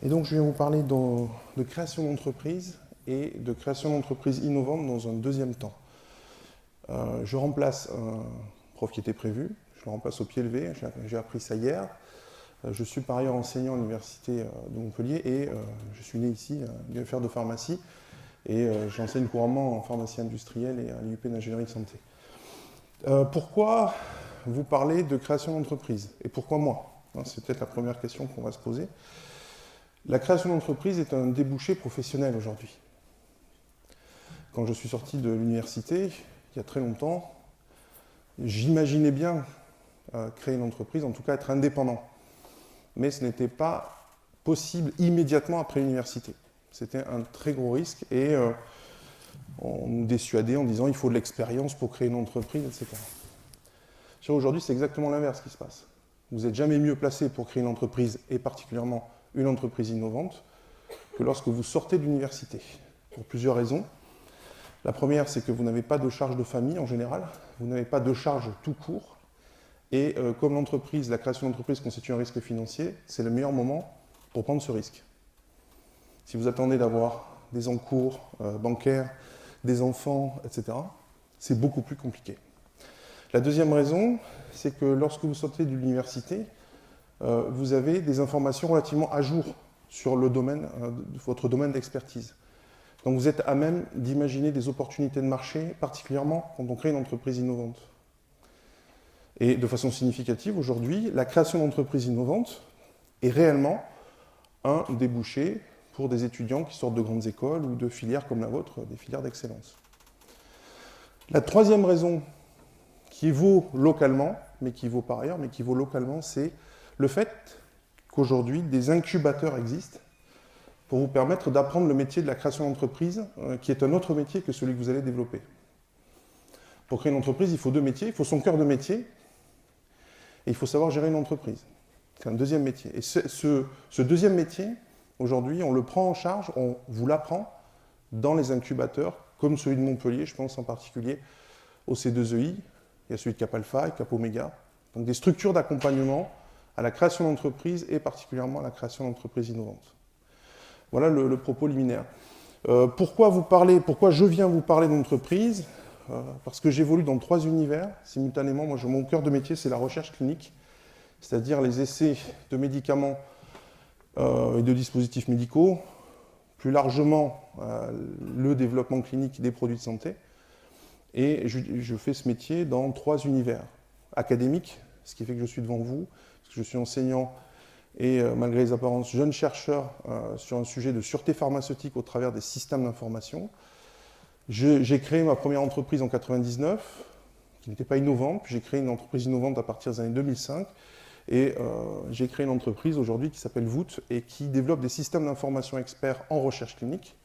Et donc, je vais vous parler de création d'entreprise et de création d'entreprise innovante dans un deuxième temps. Je remplace un prof qui était prévu, je le remplace au pied levé, j'ai appris ça hier. Je suis par ailleurs enseignant à l'université de Montpellier et je suis né ici, à l'UFR de pharmacie, et j'enseigne couramment en pharmacie industrielle et à l'IUP d'ingénierie de santé. Pourquoi vous parlez de création d'entreprise? Et pourquoi moi? C'est peut-être la première question qu'on va se poser. La création d'entreprise est un débouché professionnel aujourd'hui. Quand je suis sorti de l'université, il y a très longtemps, j'imaginais bien créer une entreprise, en tout cas être indépendant. Mais ce n'était pas possible immédiatement après l'université. C'était un très gros risque et on nous dissuadait en disant il faut de l'expérience pour créer une entreprise, etc. Aujourd'hui, c'est exactement l'inverse qui se passe. Vous n'êtes jamais mieux placé pour créer une entreprise, et particulièrement une entreprise innovante, que lorsque vous sortez de l'université, pour plusieurs raisons. La première, c'est que vous n'avez pas de charge de famille en général, vous n'avez pas de charge tout court, et comme l'entreprise, la création d'entreprise constitue un risque financier, c'est le meilleur moment pour prendre ce risque. Si vous attendez d'avoir des encours bancaires, des enfants, etc., c'est beaucoup plus compliqué. La deuxième raison, c'est que lorsque vous sortez de l'université, vous avez des informations relativement à jour sur le domaine, votre domaine d'expertise. Donc vous êtes à même d'imaginer des opportunités de marché, particulièrement quand on crée une entreprise innovante. Et de façon significative, aujourd'hui, la création d'entreprises innovantes est réellement un débouché pour des étudiants qui sortent de grandes écoles ou de filières comme la vôtre, des filières d'excellence. La troisième raison qui vaut localement, mais qui vaut par ailleurs, mais qui vaut localement, c'est le fait qu'aujourd'hui, des incubateurs existent pour vous permettre d'apprendre le métier de la création d'entreprise, qui est un autre métier que celui que vous allez développer. Pour créer une entreprise, il faut deux métiers. Il faut son cœur de métier et il faut savoir gérer une entreprise. C'est un deuxième métier. Et ce deuxième métier, aujourd'hui, on le prend en charge, on vous l'apprend dans les incubateurs, comme celui de Montpellier, je pense en particulier au C2EI. Il y a celui de Cap Alpha et Cap Oméga. Donc des structures d'accompagnement à la création d'entreprises et particulièrement à la création d'entreprises innovantes. Voilà le propos liminaire. Pourquoi je viens vous parler d'entreprise? Parce que j'évolue dans 3 univers simultanément. Mon cœur de métier, c'est la recherche clinique, c'est-à-dire les essais de médicaments et de dispositifs médicaux, plus largement le développement clinique des produits de santé. Et je fais ce métier dans 3 univers. Académique, ce qui fait que je suis devant vous, parce que je suis enseignant et malgré les apparences, jeune chercheur sur un sujet de sûreté pharmaceutique au travers des systèmes d'information. J'ai créé ma première entreprise en 1999, qui n'était pas innovante, puis j'ai créé une entreprise innovante à partir des années 2005, et j'ai créé une entreprise aujourd'hui qui s'appelle Voot et qui développe des systèmes d'information experts en recherche clinique.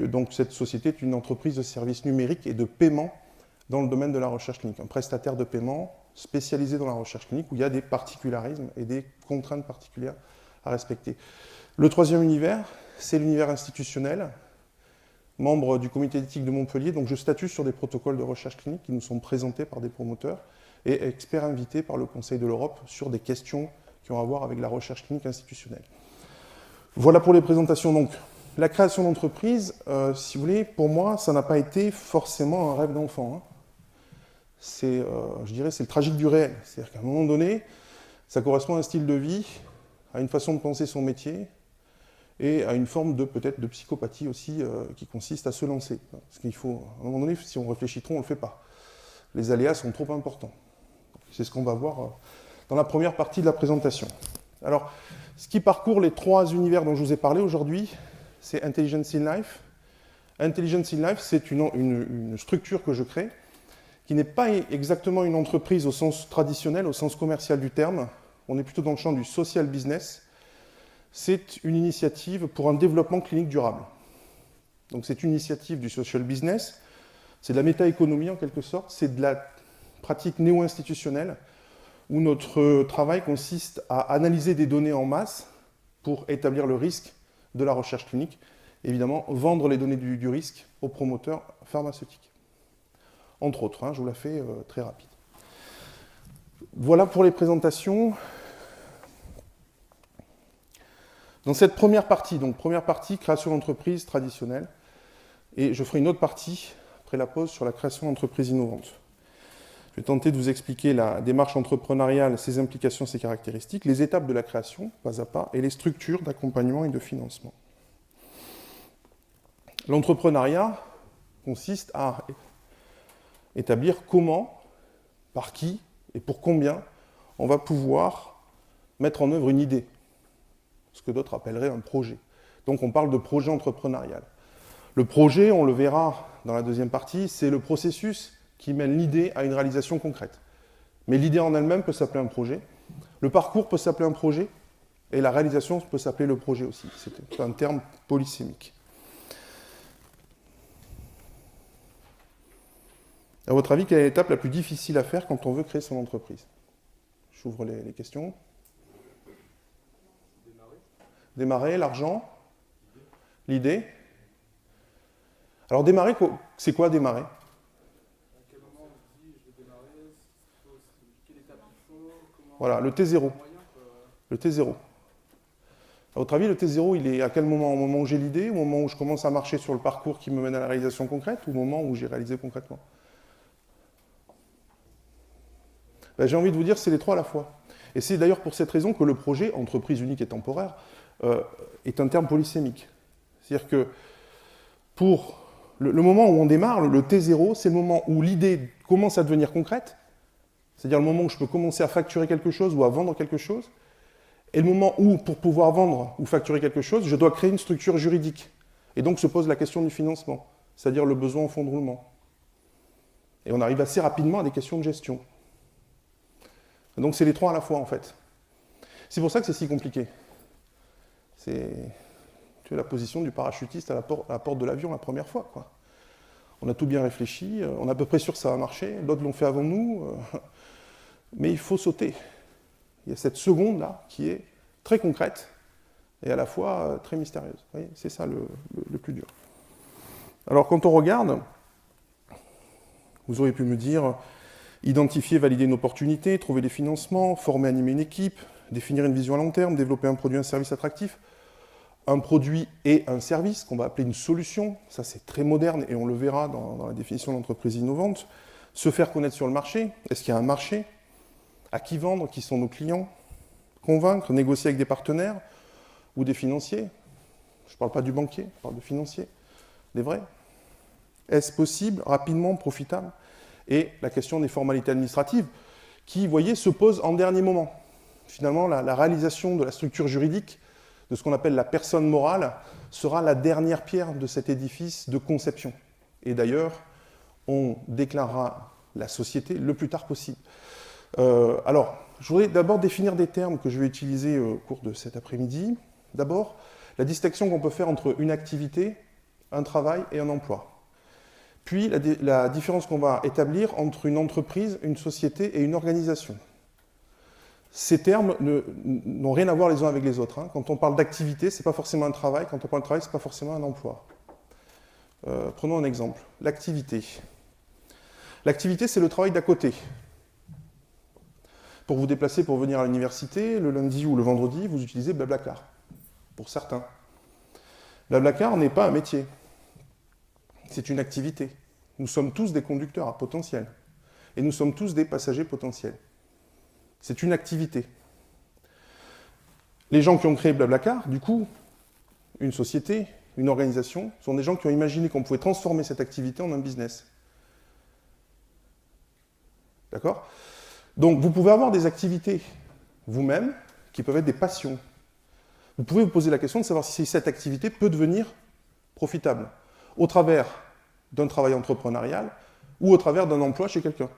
Donc cette société est une entreprise de services numériques et de paiement dans le domaine de la recherche clinique, un prestataire de paiement spécialisé dans la recherche clinique où il y a des particularismes et des contraintes particulières à respecter. Le troisième univers, c'est l'univers institutionnel, membre du comité d'éthique de Montpellier, donc je statue sur des protocoles de recherche clinique qui nous sont présentés par des promoteurs et experts invités par le Conseil de l'Europe sur des questions qui ont à voir avec la recherche clinique institutionnelle. Voilà pour les présentations. Donc, la création d'entreprise, si vous voulez, pour moi, ça n'a pas été forcément un rêve d'enfant. Je dirais, c'est le tragique du réel. C'est-à-dire qu'à un moment donné, ça correspond à un style de vie, à une façon de penser son métier, et à une forme peut-être de psychopathie aussi, qui consiste à se lancer. Parce qu'il faut, à un moment donné, si on réfléchit trop, on ne le fait pas. Les aléas sont trop importants. C'est ce qu'on va voir dans la première partie de la présentation. Alors, ce qui parcourt les 3 univers dont je vous ai parlé aujourd'hui, c'est Intelligence in Life. Intelligence in Life, c'est une structure que je crée, qui n'est pas exactement une entreprise au sens traditionnel, au sens commercial du terme. On est plutôt dans le champ du social business. C'est une initiative pour un développement clinique durable. Donc c'est une initiative du social business, c'est de la méta-économie en quelque sorte, c'est de la pratique néo-institutionnelle où notre travail consiste à analyser des données en masse pour établir le risque de la recherche clinique, évidemment vendre les données du risque aux promoteurs pharmaceutiques. Entre autres, je vous la fais très rapide. Voilà pour les présentations. Dans cette première partie, donc première partie, création d'entreprise traditionnelle, et je ferai une autre partie, après la pause, sur la création d'entreprises innovantes. Je vais tenter de vous expliquer la démarche entrepreneuriale, ses implications, ses caractéristiques, les étapes de la création, pas à pas, et les structures d'accompagnement et de financement. L'entrepreneuriat consiste à établir comment, par qui et pour combien on va pouvoir mettre en œuvre une idée, ce que d'autres appelleraient un projet. Donc on parle de projet entrepreneurial. Le projet, on le verra dans la deuxième partie, c'est le processus qui mène l'idée à une réalisation concrète. Mais l'idée en elle-même peut s'appeler un projet, le parcours peut s'appeler un projet, et la réalisation peut s'appeler le projet aussi. C'est un terme polysémique. À votre avis, quelle est l'étape la plus difficile à faire quand on veut créer son entreprise? J'ouvre les questions. Démarrer, l'argent, l'idée. Alors démarrer, c'est quoi démarrer? À quel moment on dit je vais démarrer, quelle étape il faut, comment... Voilà, le T0. Le T0. À votre avis, le T0, il est à quel moment? Au moment où j'ai l'idée, au moment où je commence à marcher sur le parcours qui me mène à la réalisation concrète, ou au moment où j'ai réalisé concrètement? Ben, j'ai envie de vous dire, c'est les trois à la fois. Et c'est d'ailleurs pour cette raison que le projet, entreprise unique et temporaire, est un terme polysémique. C'est-à-dire que pour le moment où on démarre, le T0, c'est le moment où l'idée commence à devenir concrète, c'est-à-dire le moment où je peux commencer à facturer quelque chose ou à vendre quelque chose, et le moment où, pour pouvoir vendre ou facturer quelque chose, je dois créer une structure juridique. Et donc se pose la question du financement, c'est-à-dire le besoin en fonds de roulement. Et on arrive assez rapidement à des questions de gestion. Donc c'est les trois à la fois, en fait. C'est pour ça que c'est si compliqué. C'est la position du parachutiste à la porte de l'avion la première fois, quoi. On a tout bien réfléchi, on est à peu près sûr que ça va marcher, d'autres l'ont fait avant nous, mais il faut sauter. Il y a cette seconde-là qui est très concrète et à la fois très mystérieuse. Vous voyez, c'est ça le plus dur. Alors quand on regarde, vous auriez pu me dire identifier, valider une opportunité, trouver des financements, former, animer une équipe, définir une vision à long terme, développer un produit, un service attractif. Un produit et un service qu'on va appeler une solution, ça c'est très moderne et on le verra dans la définition d'entreprise innovante. Se faire connaître sur le marché, est-ce qu'il y a un marché? À qui vendre? Qui sont nos clients? Convaincre, négocier avec des partenaires ou des financiers. Je ne parle pas du banquier, je parle de financiers, des vrais. Est-ce possible, rapidement, profitable? Et la question des formalités administratives qui, vous voyez, se pose en dernier moment. Finalement, la réalisation de la structure juridique de ce qu'on appelle la personne morale, sera la dernière pierre de cet édifice de conception. Et d'ailleurs, on déclarera la société le plus tard possible. Alors, je voudrais d'abord définir des termes que je vais utiliser au cours de cet après-midi. D'abord, la distinction qu'on peut faire entre une activité, un travail et un emploi. Puis, la différence qu'on va établir entre une entreprise, une société et une organisation. Ces termes n'ont rien à voir les uns avec les autres. Hein. Quand on parle d'activité, ce n'est pas forcément un travail. Quand on parle de travail, ce n'est pas forcément un emploi. Prenons un exemple. L'activité. L'activité, c'est le travail d'à côté. Pour vous déplacer, pour venir à l'université, le lundi ou le vendredi, vous utilisez Blablacar. Pour certains. Blablacar n'est pas un métier. C'est une activité. Nous sommes tous des conducteurs à potentiel. Et nous sommes tous des passagers potentiels. C'est une activité. Les gens qui ont créé Blablacar, du coup, une société, une organisation, sont des gens qui ont imaginé qu'on pouvait transformer cette activité en un business. D'accord? Donc, vous pouvez avoir des activités, vous-même, qui peuvent être des passions. Vous pouvez vous poser la question de savoir si cette activité peut devenir profitable, au travers d'un travail entrepreneurial ou au travers d'un emploi chez quelqu'un.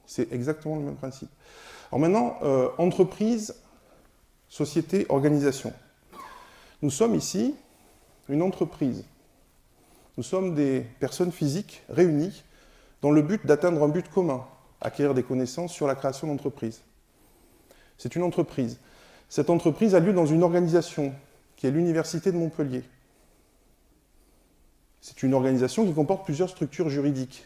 C'est exactement le même principe. Alors maintenant, entreprise, société, organisation. Nous sommes ici une entreprise. Nous sommes des personnes physiques réunies dans le but d'atteindre un but commun, acquérir des connaissances sur la création d'entreprise. C'est une entreprise. Cette entreprise a lieu dans une organisation qui est l'Université de Montpellier. C'est une organisation qui comporte plusieurs structures juridiques.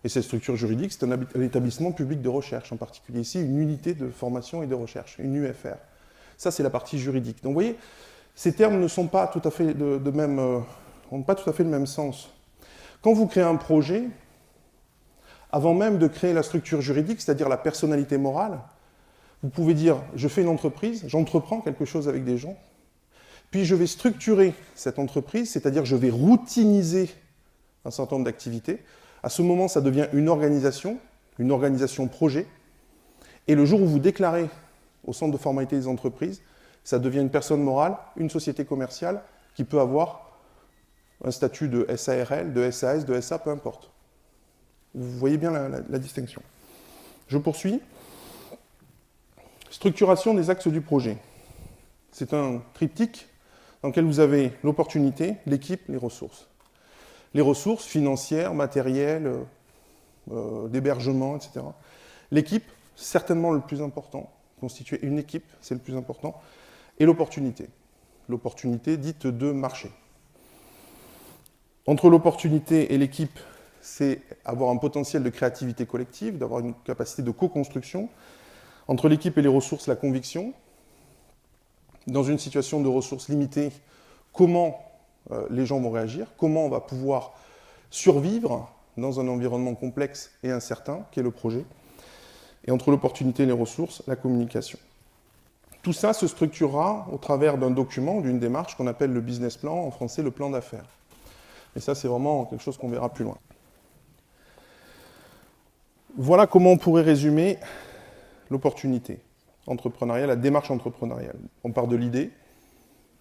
Et cette structure juridique, c'est un établissement public de recherche, en particulier ici une unité de formation et de recherche, une UFR. Ça, c'est la partie juridique. Donc vous voyez, ces termes ne sont pas tout à fait n'ont pas tout à fait le même sens. Quand vous créez un projet, avant même de créer la structure juridique, c'est-à-dire la personnalité morale, vous pouvez dire, je fais une entreprise, j'entreprends quelque chose avec des gens, puis je vais structurer cette entreprise, c'est-à-dire je vais routiniser un certain nombre d'activités. À ce moment, ça devient une organisation projet, et le jour où vous déclarez au centre de formalité des entreprises, ça devient une personne morale, une société commerciale qui peut avoir un statut de SARL, de SAS, de SA, peu importe. Vous voyez bien la distinction. Je poursuis. Structuration des axes du projet. C'est un triptyque dans lequel vous avez l'opportunité, l'équipe, les ressources. Les ressources financières, matérielles, d'hébergement, etc. L'équipe, certainement le plus important. Constituer une équipe, c'est le plus important. Et l'opportunité. L'opportunité dite de marché. Entre l'opportunité et l'équipe, c'est avoir un potentiel de créativité collective, d'avoir une capacité de co-construction. Entre l'équipe et les ressources, la conviction. Dans une situation de ressources limitées, comment les gens vont réagir, comment on va pouvoir survivre dans un environnement complexe et incertain, qu'est le projet. Et entre l'opportunité et les ressources, la communication. Tout ça se structurera au travers d'un document, d'une démarche qu'on appelle le business plan, en français le plan d'affaires. Et ça, c'est vraiment quelque chose qu'on verra plus loin. Voilà comment on pourrait résumer l'opportunité entrepreneuriale, la démarche entrepreneuriale. On part de l'idée,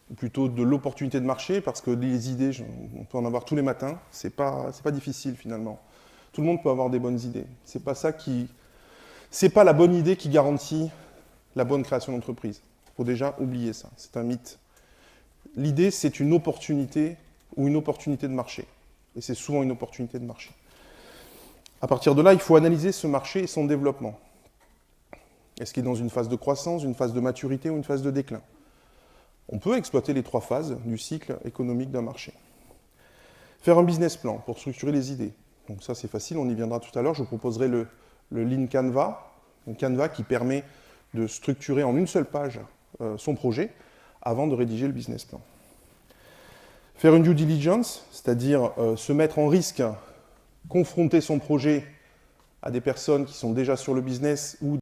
ou plutôt de l'opportunité de marché, parce que les idées, on peut en avoir tous les matins, c'est pas difficile finalement. Tout le monde peut avoir des bonnes idées. C'est pas la bonne idée qui garantit la bonne création d'entreprise. Il faut déjà oublier ça, c'est un mythe. L'idée, c'est une opportunité ou une opportunité de marché. Et c'est souvent une opportunité de marché. À partir de là, il faut analyser ce marché et son développement. Est-ce qu'il est dans une phase de croissance, une phase de maturité ou une phase de déclin? On peut exploiter les 3 phases du cycle économique d'un marché. Faire un business plan pour structurer les idées. Donc ça, c'est facile, on y viendra tout à l'heure. Je vous proposerai le Lean Canva, un Canva qui permet de structurer en une seule page son projet avant de rédiger le business plan. Faire une due diligence, c'est-à-dire se mettre en risque, confronter son projet à des personnes qui sont déjà sur le business ou